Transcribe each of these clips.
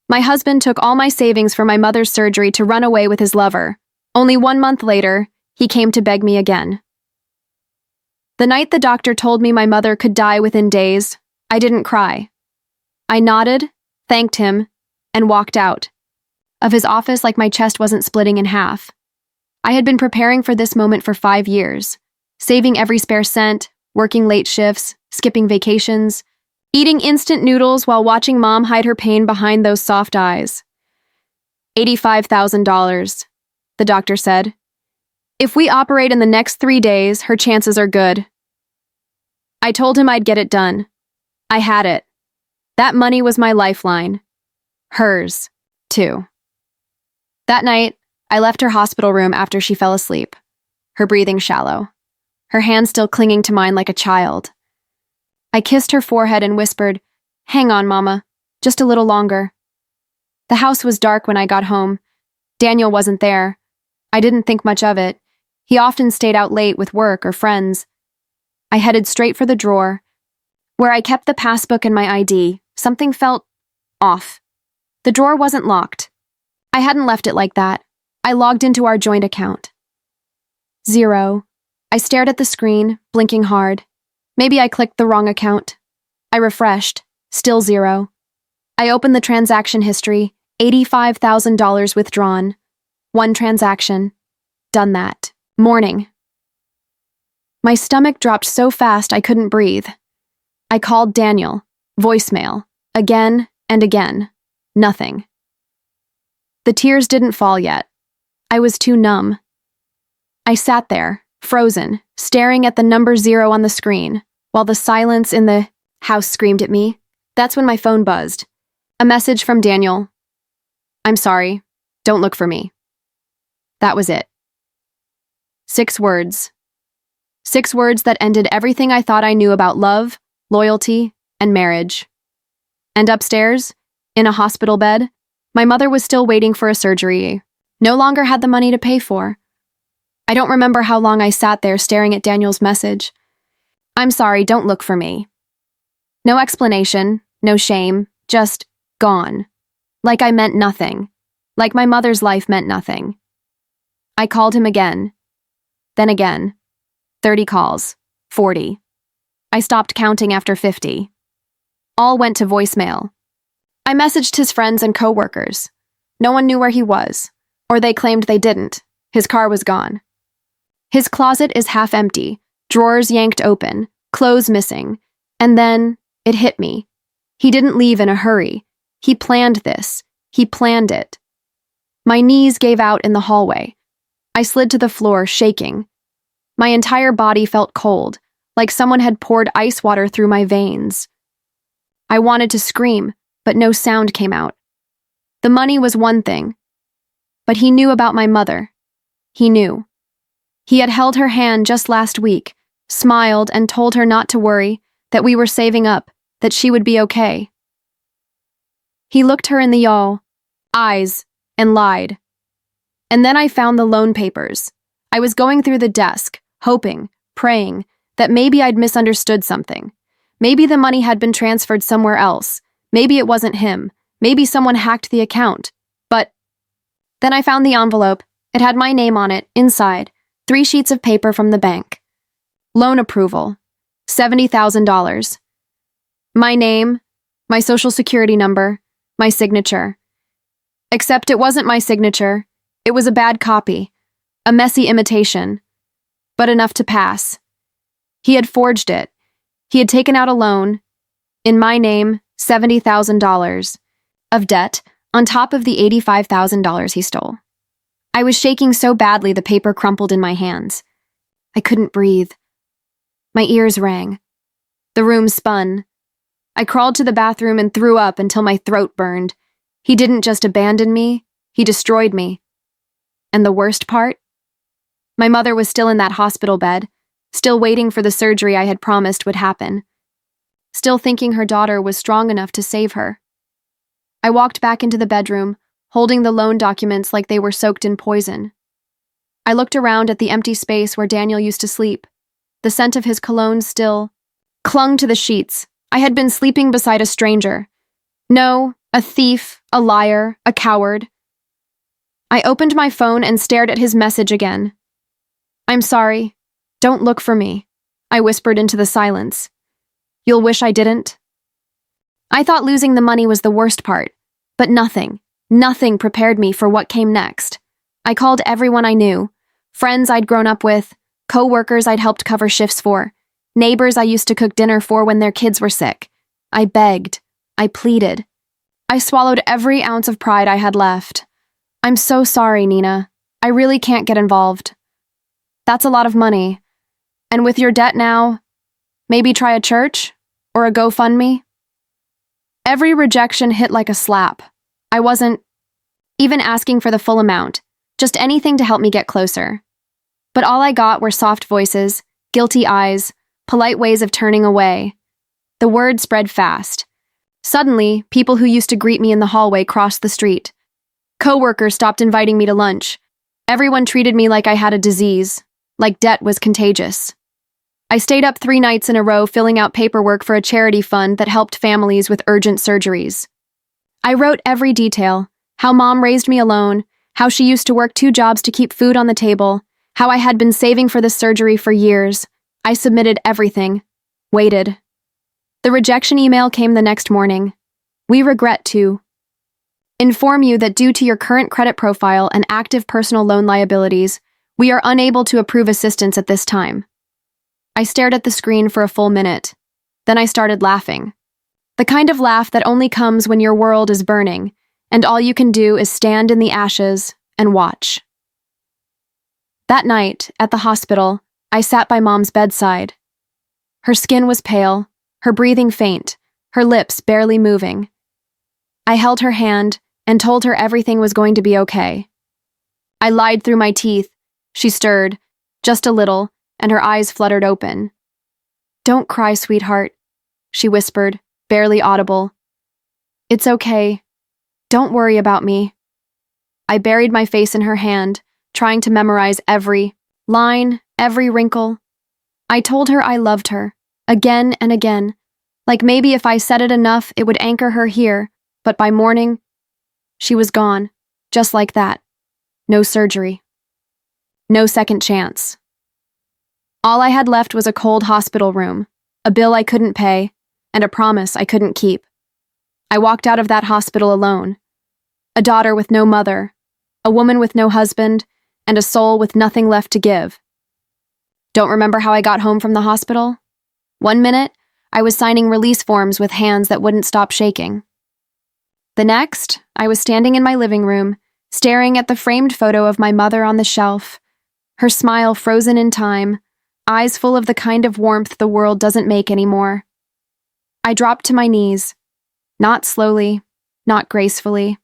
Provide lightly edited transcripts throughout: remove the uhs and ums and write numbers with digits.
My husband took all my savings for my mother's surgery to run away with his lover. Only 1 month later, he came to beg me again. The night the doctor told me my mother could die within days, I didn't cry. I nodded, thanked him, and walked out of his office like my chest wasn't splitting in half. I had been preparing for this moment for 5 years, saving every spare cent, working late shifts, skipping vacations, eating instant noodles while watching Mom hide her pain behind those soft eyes. $85,000, the doctor said. If we operate in the next 3 days, her chances are good. I told him I'd get it done. I had it. That money was my lifeline. Hers, too. That night, I left her hospital room after she fell asleep, her breathing shallow, her hand still clinging to mine like a child. I kissed her forehead and whispered, "Hang on, Mama, just a little longer." The house was dark when I got home. Daniel wasn't there. I didn't think much of it. He often stayed out late with work or friends. I headed straight for the drawer, where I kept the passbook and my ID. Something felt off. The drawer wasn't locked. I hadn't left it like that. I logged into our joint account. 0. I stared at the screen, blinking hard. Maybe I clicked the wrong account. I refreshed. Still 0. I opened the transaction history. $85,000 withdrawn. 1 transaction. Done that. Morning. My stomach dropped so fast I couldn't breathe. I called Daniel. Voicemail. Again and again. Nothing. The tears didn't fall yet. I was too numb. I sat there, frozen, staring at the number 0 on the screen, while the silence in the house screamed at me. That's when my phone buzzed. A message from Daniel. "I'm sorry. Don't look for me." That was it. 6 words. 6 words that ended everything I thought I knew about love, loyalty, and marriage. And upstairs, in a hospital bed, my mother was still waiting for a surgery, no longer had the money to pay for. I don't remember how long I sat there staring at Daniel's message. "I'm sorry, don't look for me." No explanation, no shame, just gone. Like I meant nothing. Like my mother's life meant nothing. I called him again. Then again. 30 calls. 40. I stopped counting after 50. All went to voicemail. I messaged his friends and coworkers. No one knew where he was, or they claimed they didn't. His car was gone. His closet is half empty, drawers yanked open, clothes missing, and then it hit me. He didn't leave in a hurry. He planned this. He planned it. My knees gave out in the hallway. I slid to the floor, shaking. My entire body felt cold, like someone had poured ice water through my veins. I wanted to scream, but no sound came out. The money was one thing, but he knew about my mother. He knew. He had held her hand just last week, smiled and told her not to worry, that we were saving up, that she would be okay. He looked her in the eyes and lied. And then I found the loan papers. I was going through the desk, hoping, praying, that maybe I'd misunderstood something. Maybe the money had been transferred somewhere else. Maybe it wasn't him. Maybe someone hacked the account. But then I found the envelope. It had my name on it, inside, 3 sheets of paper from the bank. Loan approval. $70,000. My name, my social security number, my signature. Except it wasn't my signature. It was a bad copy, a messy imitation, but enough to pass. He had forged it. He had taken out a loan, in my name, $70,000, of debt, on top of the $85,000 he stole. I was shaking so badly the paper crumpled in my hands. I couldn't breathe. My ears rang. The room spun. I crawled to the bathroom and threw up until my throat burned. He didn't just abandon me, he destroyed me. And the worst part? My mother was still in that hospital bed, still waiting for the surgery I had promised would happen, still thinking her daughter was strong enough to save her. I walked back into the bedroom, holding the loan documents like they were soaked in poison. I looked around at the empty space where Daniel used to sleep. The scent of his cologne still clung to the sheets. I had been sleeping beside a stranger. No, a thief, a liar, a coward. I opened my phone and stared at his message again. I'm sorry. Don't look for me, I whispered into the silence. You'll wish I didn't. I thought losing the money was the worst part, but nothing prepared me for what came next. I called everyone I knew, friends I'd grown up with, co-workers I'd helped cover shifts for, neighbors I used to cook dinner for when their kids were sick. I begged. I pleaded. I swallowed every ounce of pride I had left. I'm so sorry, Nina. I really can't get involved. That's a lot of money. And with your debt now, maybe try a church or a GoFundMe? Every rejection hit like a slap. I wasn't even asking for the full amount, just anything to help me get closer. But all I got were soft voices, guilty eyes, polite ways of turning away. The word spread fast. Suddenly, people who used to greet me in the hallway crossed the street. Co-workers stopped inviting me to lunch. Everyone treated me like I had a disease, like debt was contagious. I stayed up 3 nights in a row filling out paperwork for a charity fund that helped families with urgent surgeries. I wrote every detail, how Mom raised me alone, how she used to work 2 jobs to keep food on the table, how I had been saving for this surgery for years. I submitted everything. Waited. The rejection email came the next morning. We regret to inform you that due to your current credit profile and active personal loan liabilities, we are unable to approve assistance at this time. I stared at the screen for a full minute. Then I started laughing. The kind of laugh that only comes when your world is burning, and all you can do is stand in the ashes and watch. That night, at the hospital, I sat by Mom's bedside. Her skin was pale, her breathing faint, her lips barely moving. I held her hand and told her everything was going to be okay. I lied through my teeth. She stirred, just a little, and her eyes fluttered open. Don't cry, sweetheart, she whispered, barely audible. It's okay. Don't worry about me. I buried my face in her hand, trying to memorize every line, every wrinkle. I told her I loved her, again and again, like maybe if I said it enough it would anchor her here, but by morning, she was gone, just like that. No surgery. No second chance. All I had left was a cold hospital room, a bill I couldn't pay, and a promise I couldn't keep. I walked out of that hospital alone. A daughter with no mother, a woman with no husband, and a soul with nothing left to give. Don't remember how I got home from the hospital? 1 minute, I was signing release forms with hands that wouldn't stop shaking. The next, I was standing in my living room, staring at the framed photo of my mother on the shelf, her smile frozen in time, eyes full of the kind of warmth the world doesn't make anymore. I dropped to my knees, not slowly, not gracefully.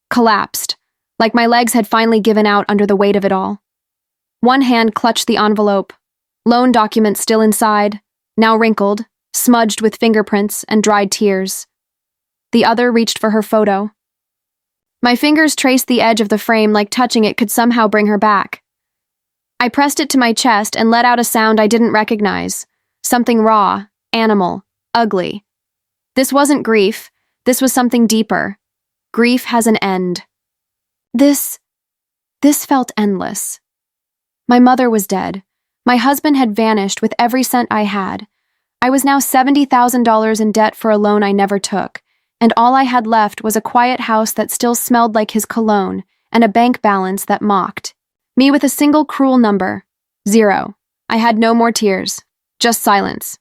Collapsed, like my legs had finally given out under the weight of it all. One hand clutched the envelope, loan documents still inside, now wrinkled, smudged with fingerprints and dried tears. The other reached for her photo. My fingers traced the edge of the frame like touching it could somehow bring her back. I pressed it to my chest and let out a sound I didn't recognize. Something raw, animal, ugly. This wasn't grief. This was something deeper. Grief has an end. This felt endless. My mother was dead. My husband had vanished with every cent I had. I was now $70,000 in debt for a loan I never took, and all I had left was a quiet house that still smelled like his cologne and a bank balance that mocked me with a single cruel number, 0. I had no more tears, just silence.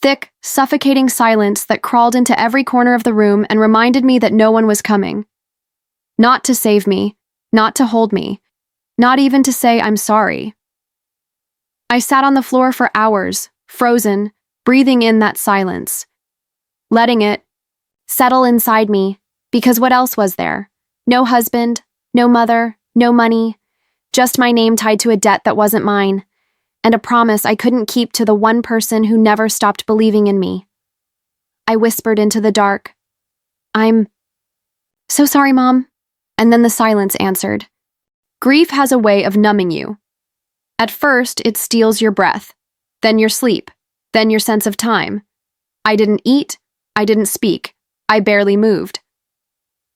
Thick, suffocating silence that crawled into every corner of the room and reminded me that no one was coming. Not to save me, not to hold me, not even to say I'm sorry. I sat on the floor for hours, frozen, breathing in that silence, letting it settle inside me, because what else was there? No husband, no mother, no money, just my name tied to a debt that wasn't mine, and a promise I couldn't keep to the one person who never stopped believing in me. I whispered into the dark, I'm so sorry, Mom. And then the silence answered. Grief has a way of numbing you. At first, it steals your breath, then your sleep, then your sense of time. I didn't eat, I didn't speak, I barely moved.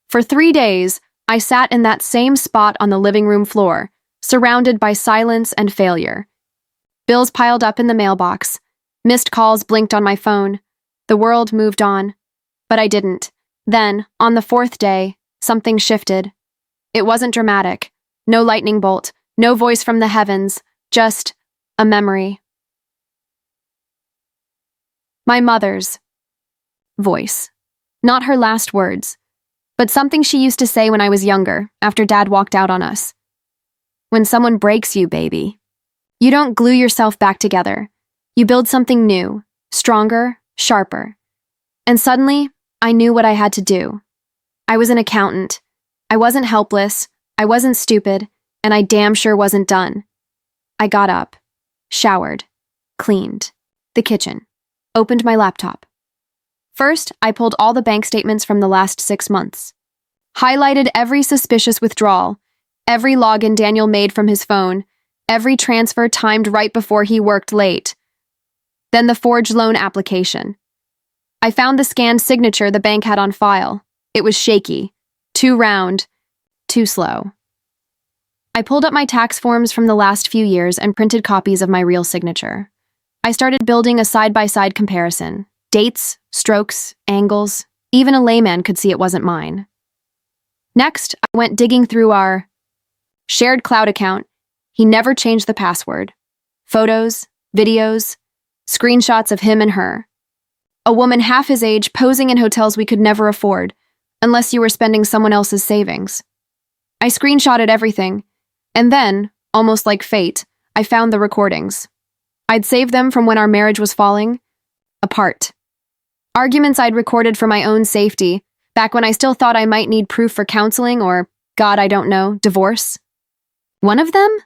For 3 days, I sat in that same spot on the living room floor, surrounded by silence and failure. Bills piled up in the mailbox. Missed calls blinked on my phone. The world moved on. But I didn't. Then, on the 4th day, something shifted. It wasn't dramatic. No lightning bolt, no voice from the heavens, just a memory. My mother's voice. Not her last words, but something she used to say when I was younger, after Dad walked out on us. When someone breaks you, baby, you don't glue yourself back together. You build something new, stronger, sharper. And suddenly, I knew what I had to do. I was an accountant. I wasn't helpless, I wasn't stupid, and I damn sure wasn't done. I got up, showered, cleaned the kitchen, opened my laptop. First, I pulled all the bank statements from the last 6 months. Highlighted every suspicious withdrawal, every login Daniel made from his phone, every transfer timed right before he worked late. Then the forged loan application. I found the scanned signature the bank had on file. It was shaky, too round, too slow. I pulled up my tax forms from the last few years and printed copies of my real signature. I started building a side-by-side comparison. Dates, strokes, angles, even a layman could see it wasn't mine. Next, I went digging through our shared cloud account. He never changed the password. Photos, videos, screenshots of him and her. A woman half his age posing in hotels we could never afford, unless you were spending someone else's savings. I screenshotted everything, and then, almost like fate, I found the recordings. I'd saved them from when our marriage was falling apart. Arguments I'd recorded for my own safety, back when I still thought I might need proof for counseling or, God, I don't know, divorce. One of them?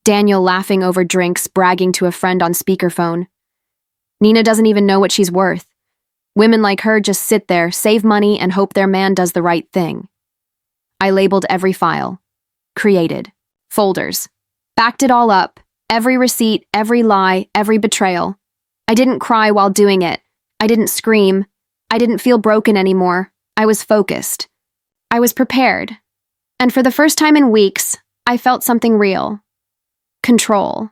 Daniel laughing over drinks, bragging to a friend on speakerphone. Nina doesn't even know what she's worth. Women like her just sit there, save money, and hope their man does the right thing. I labeled every file. Created. Folders. Backed it all up. Every receipt, every lie, every betrayal. I didn't cry while doing it. I didn't scream. I didn't feel broken anymore. I was focused. I was prepared. And for the first time in weeks, I felt something real. Control.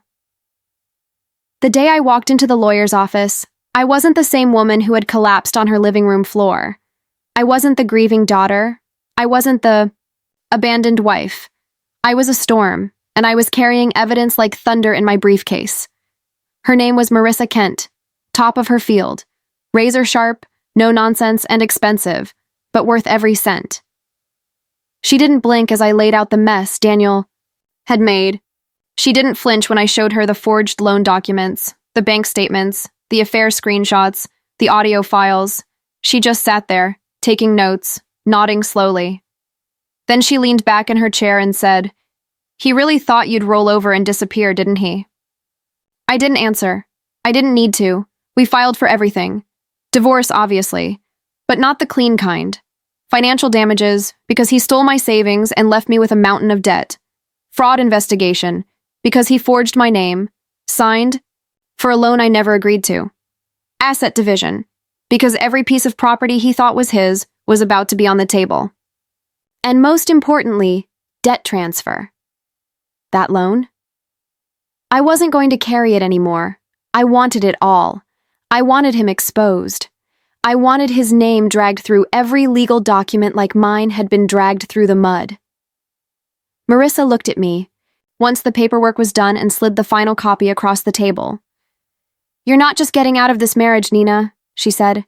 The day I walked into the lawyer's office, I wasn't the same woman who had collapsed on her living room floor. I wasn't the grieving daughter. I wasn't the abandoned wife. I was a storm, and I was carrying evidence like thunder in my briefcase. Her name was Marissa Kent, top of her field, razor sharp, no nonsense, and expensive, but worth every cent. She didn't blink as I laid out the mess Daniel had made. She didn't flinch when I showed her the forged loan documents, the bank statements, the affair screenshots, the audio files. She just sat there, taking notes, nodding slowly. Then she leaned back in her chair and said, "He really thought you'd roll over and disappear, didn't he?" I didn't answer. I didn't need to. We filed for everything. Divorce, obviously, but not the clean kind. Financial damages, because he stole my savings and left me with a mountain of debt. Fraud investigation, because he forged my name, signed, for a loan I never agreed to. Asset division, because every piece of property he thought was his was about to be on the table. And most importantly, debt transfer. That loan? I wasn't going to carry it anymore. I wanted it all. I wanted him exposed. I wanted his name dragged through every legal document like mine had been dragged through the mud. Marissa looked at me, once the paperwork was done, and slid the final copy across the table. "You're not just getting out of this marriage, Nina," she said.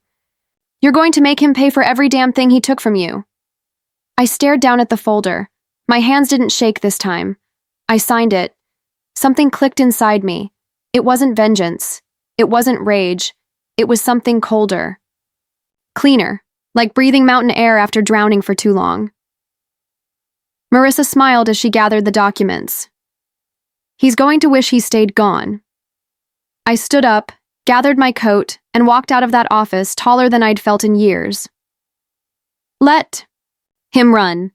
"You're going to make him pay for every damn thing he took from you." I stared down at the folder. My hands didn't shake this time. I signed it. Something clicked inside me. It wasn't vengeance. It wasn't rage. It was something colder. Cleaner, like breathing mountain air after drowning for too long. Marissa smiled as she gathered the documents. "He's going to wish he stayed gone." I stood up, gathered my coat, and walked out of that office taller than I'd felt in years. Let him run.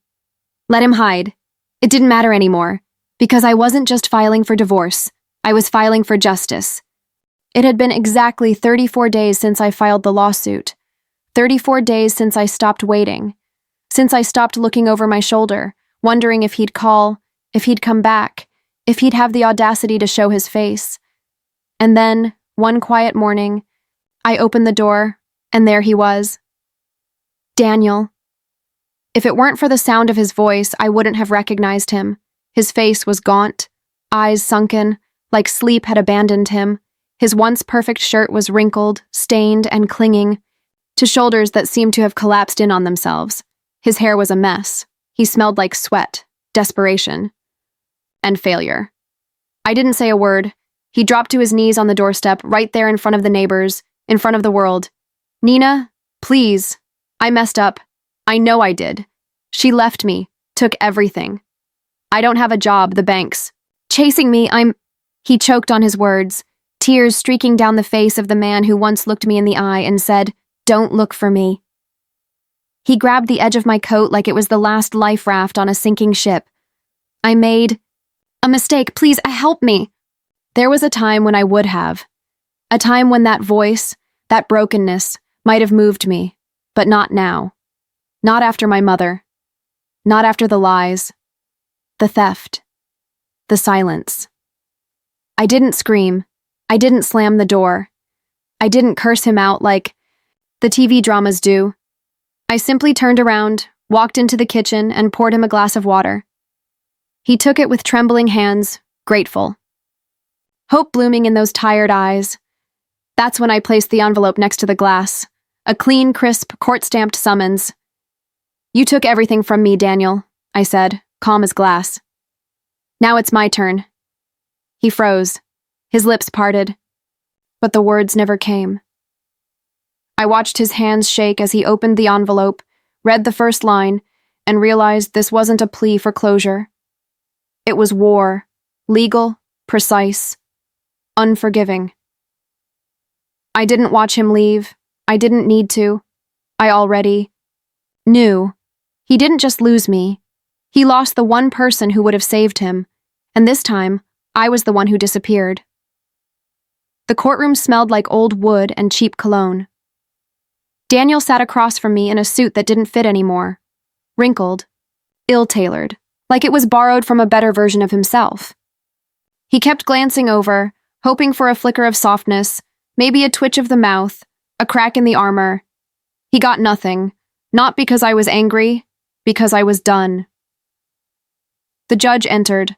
Let him hide. It didn't matter anymore, because I wasn't just filing for divorce. I was filing for justice. It had been exactly 34 days since I filed the lawsuit. 34 days since I stopped waiting. Since I stopped looking over my shoulder, wondering if he'd call, if he'd come back, if he'd have the audacity to show his face. And then, one quiet morning, I opened the door, and there he was. Daniel. If it weren't for the sound of his voice, I wouldn't have recognized him. His face was gaunt, eyes sunken, like sleep had abandoned him. His once perfect shirt was wrinkled, stained, and clinging to shoulders that seemed to have collapsed in on themselves. His hair was a mess. He smelled like sweat, desperation, and failure. I didn't say a word. He dropped to his knees on the doorstep, right there in front of the neighbors, in front of the world. Nina, please. I messed up. I know I did. She left me, took everything. I don't have a job, the banks. Chasing me, He choked on his words, tears streaking down the face of the man who once looked me in the eye and said, "Don't look for me." He grabbed the edge of my coat like it was the last life raft on a sinking ship. I made a mistake. Please help me. There was a time when I would have. A time when that voice, that brokenness, might have moved me, but not now. Not after my mother. Not after the lies. The theft. The silence. I didn't scream. I didn't slam the door. I didn't curse him out like the TV dramas do. I simply turned around, walked into the kitchen, and poured him a glass of water. He took it with trembling hands, grateful. Hope blooming in those tired eyes. That's when I placed the envelope next to the glass. A clean, crisp, court-stamped summons. "You took everything from me, Daniel," I said, calm as glass. "Now it's my turn." He froze. His lips parted. But the words never came. I watched his hands shake as he opened the envelope, read the first line, and realized this wasn't a plea for closure. It was war, legal, precise, unforgiving. I didn't watch him leave. I didn't need to. I already knew. He didn't just lose me. He lost the one person who would have saved him, and this time, I was the one who disappeared. The courtroom smelled like old wood and cheap cologne. Daniel sat across from me in a suit that didn't fit anymore, wrinkled, ill-tailored, like it was borrowed from a better version of himself. He kept glancing over, hoping for a flicker of softness, maybe a twitch of the mouth, a crack in the armor. He got nothing, not because I was angry, because I was done. The judge entered.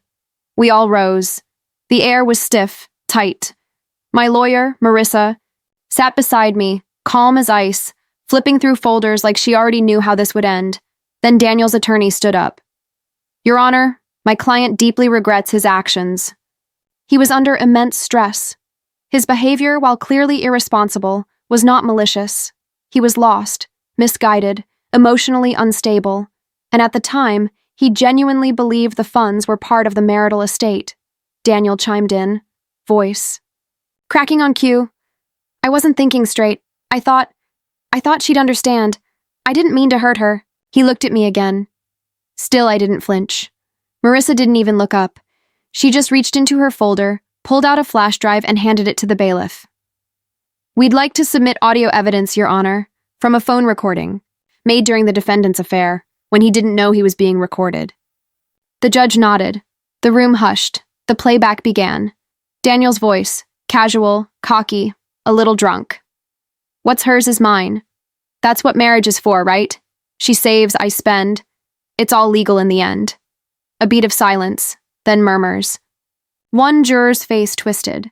We all rose. The air was stiff, tight. My lawyer, Marissa, sat beside me, calm as ice, flipping through folders like she already knew how this would end. Then Daniel's attorney stood up. "Your Honor, my client deeply regrets his actions. He was under immense stress. His behavior, while clearly irresponsible, was not malicious. He was lost, misguided, emotionally unstable, and at the time, he genuinely believed the funds were part of the marital estate." Daniel chimed in, voice cracking on cue. "I wasn't thinking straight. I thought she'd understand. I didn't mean to hurt her." He looked at me again. Still, I didn't flinch. Marissa didn't even look up. She just reached into her folder, pulled out a flash drive, and handed it to the bailiff. "We'd like to submit audio evidence, Your Honor, from a phone recording, made during the defendant's affair, when he didn't know he was being recorded." The judge nodded. The room hushed. The playback began. Daniel's voice, casual, cocky, a little drunk. "What's hers is mine. That's what marriage is for, right? She saves, I spend. It's all legal in the end." A beat of silence, then murmurs. One juror's face twisted.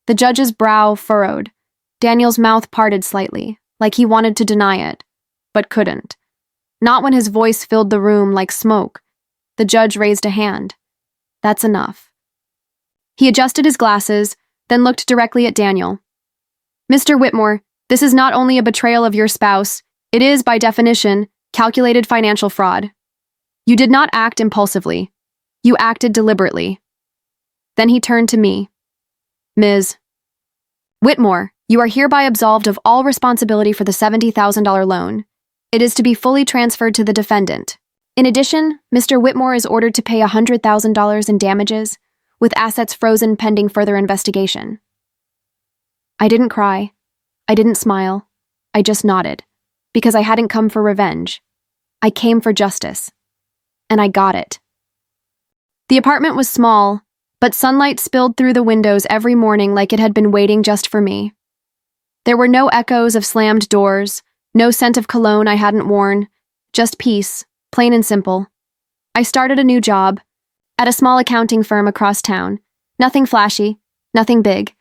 The judge's brow furrowed. Daniel's mouth parted slightly, like he wanted to deny it, but couldn't. Not when his voice filled the room like smoke. The judge raised a hand. "That's enough." He adjusted his glasses, then looked directly at Daniel. "Mr. Whitmore, this is not only a betrayal of your spouse, it is, by definition, calculated financial fraud. You did not act impulsively. You acted deliberately." Then he turned to me. "Ms. Whitmore, you are hereby absolved of all responsibility for the $70,000 loan. It is to be fully transferred to the defendant. In addition, Mr. Whitmore is ordered to pay $100,000 in damages, with assets frozen pending further investigation." I didn't cry. I didn't smile. I just nodded. because I hadn't come for revenge. I came for justice. And I got it. The apartment was small, but sunlight spilled through the windows every morning like it had been waiting just for me. There were no echoes of slammed doors, no scent of cologne I hadn't worn, just peace, plain and simple. I started a new job, at a small accounting firm across town. Nothing flashy, nothing big.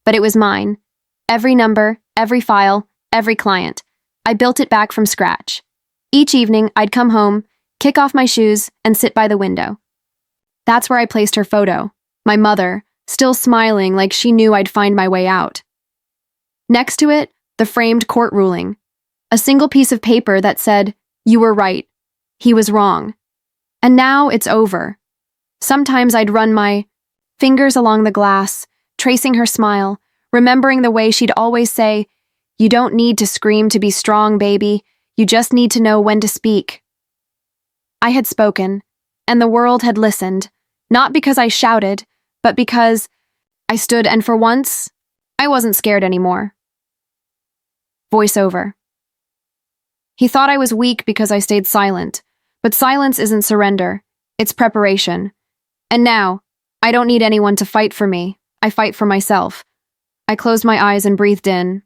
But it was mine. Every number, every file, every client. I built it back from scratch. Each evening, I'd come home, kick off my shoes, and sit by the window. That's where I placed her photo, my mother, still smiling like she knew I'd find my way out. Next to it, the framed court ruling. A single piece of paper that said, "You were right. He was wrong." And now it's over. Sometimes I'd run my fingers along the glass, tracing her smile, remembering the way she'd always say, "You don't need to scream to be strong, baby. You just need to know when to speak." I had spoken, and the world had listened, not because I shouted, but because I stood, and for once, I wasn't scared anymore. Voiceover. He thought I was weak because I stayed silent, but silence isn't surrender, it's preparation. And now, I don't need anyone to fight for me, I fight for myself. I closed my eyes and breathed in.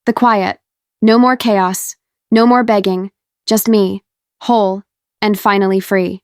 The quiet. No more chaos, no more begging, just me, whole, and finally free.